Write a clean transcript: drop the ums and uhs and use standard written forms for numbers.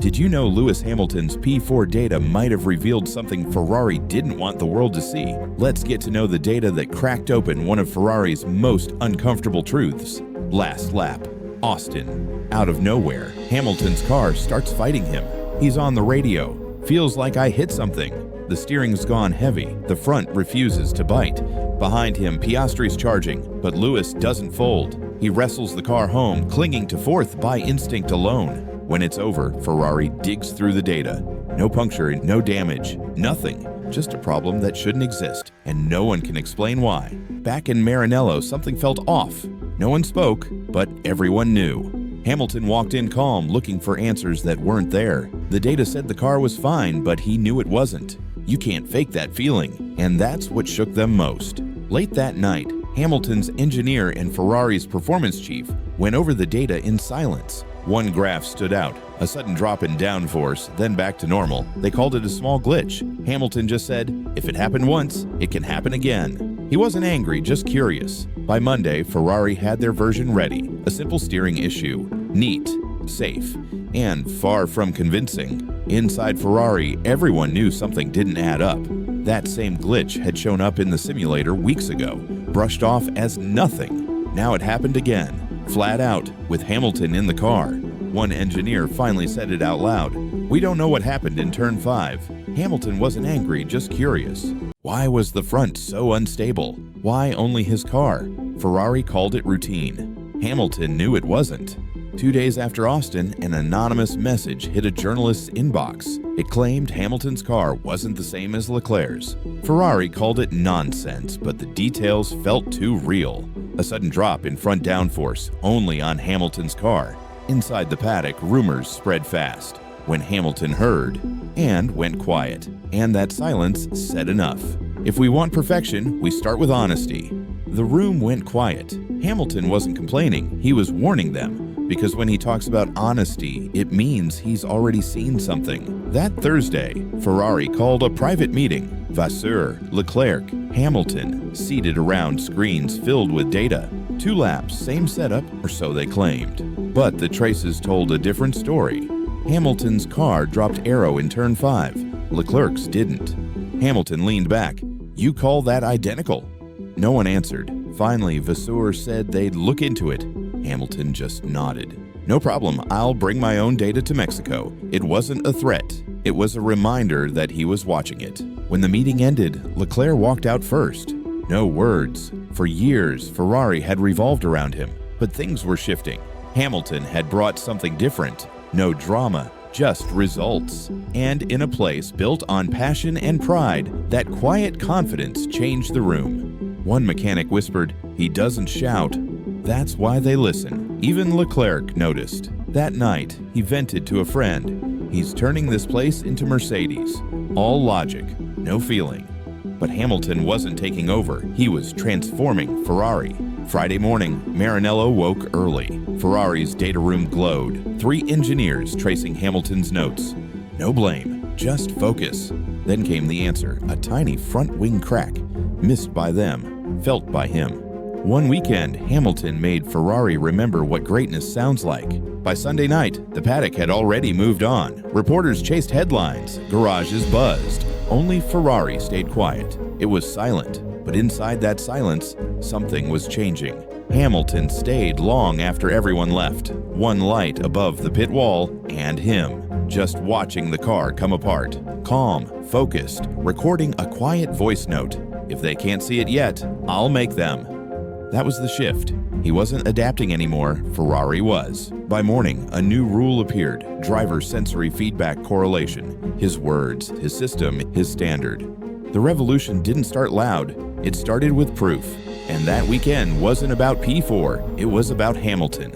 Did you know Lewis Hamilton's P4 data might have revealed something Ferrari didn't want the world to see? Let's get to know the data that cracked open one of Ferrari's most uncomfortable truths. Last lap, Austin. Out of nowhere, Hamilton's car starts fighting him. He's on the radio. Feels like I hit something. The steering's gone heavy. The front refuses to bite. Behind him, Piastri's charging, but Lewis doesn't fold. He wrestles the car home, clinging to fourth by instinct alone. When it's over, Ferrari digs through the data. No puncture, no damage, nothing. Just a problem that shouldn't exist, and no one can explain why. Back in Maranello, something felt off. No one spoke, but everyone knew. Hamilton walked in calm, looking for answers that weren't there. The data said the car was fine, but he knew it wasn't. You can't fake that feeling, and that's what shook them most. Late that night, Hamilton's engineer and Ferrari's performance chief went over the data in silence. One graph stood out, a sudden drop in downforce, then back to normal. They called it a small glitch. Hamilton just said, if it happened once, it can happen again. He wasn't angry, just curious. By Monday, Ferrari had their version ready, a simple steering issue. Neat, safe, and far from convincing. Inside Ferrari, everyone knew something didn't add up. That same glitch had shown up in the simulator weeks ago, brushed off as nothing. Now it happened again. Flat out, with Hamilton in the car. One engineer finally said it out loud. We don't know what happened in turn 5. Hamilton wasn't angry, just curious. Why was the front so unstable? Why only his car? Ferrari called it routine. Hamilton knew it wasn't. 2 days after Austin, an anonymous message hit a journalist's inbox. It claimed Hamilton's car wasn't the same as Leclerc's. Ferrari called it nonsense, but the details felt too real. A sudden drop in front downforce, only on Hamilton's car. Inside the paddock, rumors spread fast. When Hamilton heard, and went quiet. And that silence said enough. If we want perfection, we start with honesty. The room went quiet. Hamilton wasn't complaining, he was warning them. Because when he talks about honesty, it means he's already seen something. That Thursday, Ferrari called a private meeting. Vasseur, Leclerc, Hamilton, seated around screens filled with data. 2 laps, same setup, or so they claimed. But the traces told a different story. Hamilton's car dropped aero in turn 5. Leclerc's didn't. Hamilton leaned back. You call that identical? No one answered. Finally, Vasseur said they'd look into it. Hamilton just nodded. No problem, I'll bring my own data to Mexico. It wasn't a threat. It was a reminder that he was watching it. When the meeting ended, Leclerc walked out first. No words. For years, Ferrari had revolved around him, but things were shifting. Hamilton had brought something different. No drama, just results. And in a place built on passion and pride, that quiet confidence changed the room. One mechanic whispered, "He doesn't shout." That's why they listen. Even Leclerc noticed. That night, he vented to a friend. He's turning this place into Mercedes. All logic, no feeling. But Hamilton wasn't taking over. He was transforming Ferrari. Friday morning, Maranello woke early. Ferrari's data room glowed. 3 engineers tracing Hamilton's notes. No blame, just focus. Then came the answer, a tiny front wing crack. Missed by them, felt by him. One weekend, Hamilton made Ferrari remember what greatness sounds like. By Sunday night, the paddock had already moved on. Reporters chased headlines, garages buzzed. Only Ferrari stayed quiet. It was silent, but inside that silence, something was changing. Hamilton stayed long after everyone left. One light above the pit wall, and him, just watching the car come apart. Calm, focused, recording a quiet voice note. If they can't see it yet, I'll make them. That was the shift. He wasn't adapting anymore, Ferrari was. By morning, a new rule appeared, driver sensory feedback correlation. His words, his system, his standard. The revolution didn't start loud, it started with proof. And that weekend wasn't about P4, it was about Hamilton.